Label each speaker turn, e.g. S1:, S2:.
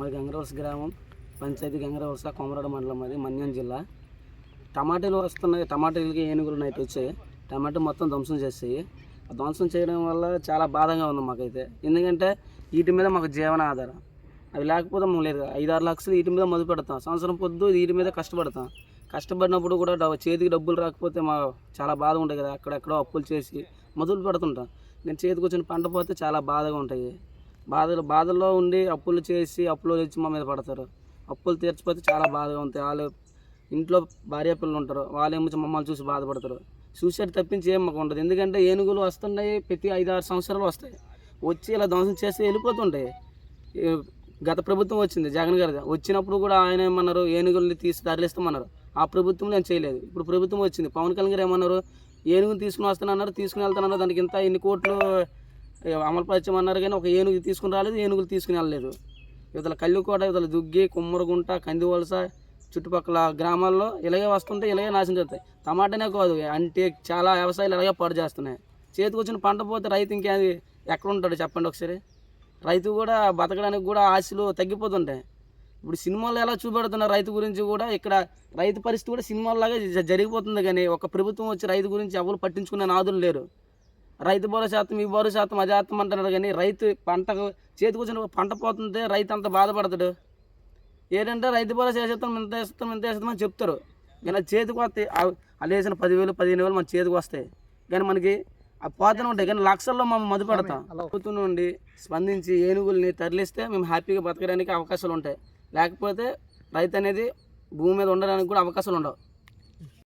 S1: మరి గంగరవలస గ్రామం పంచాయతీ గంగరవలస కొమరడ మండలం, అది మన్యం జిల్లా. టమాటాలు వస్తున్నాయి, టమాటాలకి ఏనుగులు నైట్ వచ్చాయి, టమాటా మొత్తం ధ్వంసం చేస్తాయి. ఆ ధ్వంసం చేయడం వల్ల చాలా బాధగా ఉంది మాకైతే. ఎందుకంటే వీటి మీద మాకు జీవన ఆధారం. అవి లేకపోతే మేము లేదు, 5-6 లక్షలు వీటి మీద మొదలు పెడతాం. సంవత్సరం పొద్దు వీటి మీద కష్టపడతాం. కష్టపడినప్పుడు కూడా చేతికి డబ్బులు రాకపోతే మా చాలా బాధ ఉంటుంది కదా. అక్కడెక్కడో అప్పులు చేసి మొదలు పెడుతుంటాం. నేను చేతికి వచ్చిన పంట పోతే చాలా బాధగా ఉంటాయి. బాధల్లో ఉండి అప్పులు చేసి అప్పులు తెచ్చి మా మీద పడతారు. అప్పులు తీర్చిపోతే చాలా బాధగా ఉంటాయి. వాళ్ళు ఇంట్లో భార్య పిల్లలు ఉంటారు, వాళ్ళేమో మమ్మల్ని చూసి బాధపడతారు. సూసైడ్ తప్పించి ఏం మాకు ఉండదు. ఎందుకంటే ఏనుగులు వస్తున్నాయి, ప్రతి 5-6 సంవత్సరాలు వస్తాయి, వచ్చి ఇలా ధ్వంసం చేసి వెళ్ళిపోతుంటాయి. గత ప్రభుత్వం వచ్చింది జగన్ గారిది, వచ్చినప్పుడు కూడా ఆయన ఏమన్నారు, ఏనుగుల్ని తీసి తరలిస్తామన్నారు. ఆ ప్రభుత్వంలో ఏం చేయలేదు. ఇప్పుడు ప్రభుత్వం వచ్చింది, పవన్ కళ్యాణ్ గారు ఏమన్నారు, ఏనుగుని తీసుకుని వస్తానన్నారు, తీసుకుని వెళ్తానన్నారు. దానికి ఇంత ఇన్ని కోట్లు అమలు పరిచయమన్నారు, కానీ ఒక ఏనుగు తీసుకుని రాలేదు, ఏనుగులు తీసుకుని వెళ్ళలేదు. ఇవతల కల్లుకోట, ఇవతల దుగ్గి, కుమ్మరగుంట, కందివలస చుట్టుపక్కల గ్రామాల్లో ఇలాగే వస్తుంటే ఇలాగే నాశనం చేస్తాయి. టమాటానే కాదు, అంటే చాలా వ్యవసాయాలు ఇలాగే పాడు చేస్తున్నాయి. చేతికి వచ్చిన పంట పోతే రైతు ఇంకేది ఎక్కడ ఉంటాడు చెప్పండి ఒకసారి. రైతు కూడా బతకడానికి కూడా ఆశలు తగ్గిపోతుంటాయి. ఇప్పుడు సినిమాలు ఎలా చూపెడుతున్నారు రైతు గురించి కూడా, ఇక్కడ రైతు పరిస్థితి కూడా సినిమాల్లాగా జరిగిపోతుంది. కానీ ఒక ప్రభుత్వం వచ్చి రైతు గురించి ఎవరు పట్టించుకునే నాదులు లేరు. రైతు భరోసా శాతం, ఈ భరోసా శాతం, అజాతం అంటున్నారు. కానీ రైతు పంటకు చేతికి వచ్చిన పంట పోతుంటే రైతు అంత బాధపడతాడు. ఏంటంటే రైతు భరోసా వేసేస్తాం, ఇంత వేస్తాం అని చెప్తారు. కానీ చేతికి వస్తాయి వాళ్ళు వేసిన 10,000, 15,000 మన చేతికి వస్తాయి. కానీ మనకి ఆ పోతూనే ఉంటాయి. కానీ లక్షల్లో మేము మధు పెడతాం. ప్రభుత్వం నుండి స్పందించి ఏనుగుల్ని తరలిస్తే మేము హ్యాపీగా బతకడానికి అవకాశాలు ఉంటాయి. లేకపోతే రైతు అనేది భూమి మీద ఉండడానికి కూడా అవకాశాలు ఉండవు.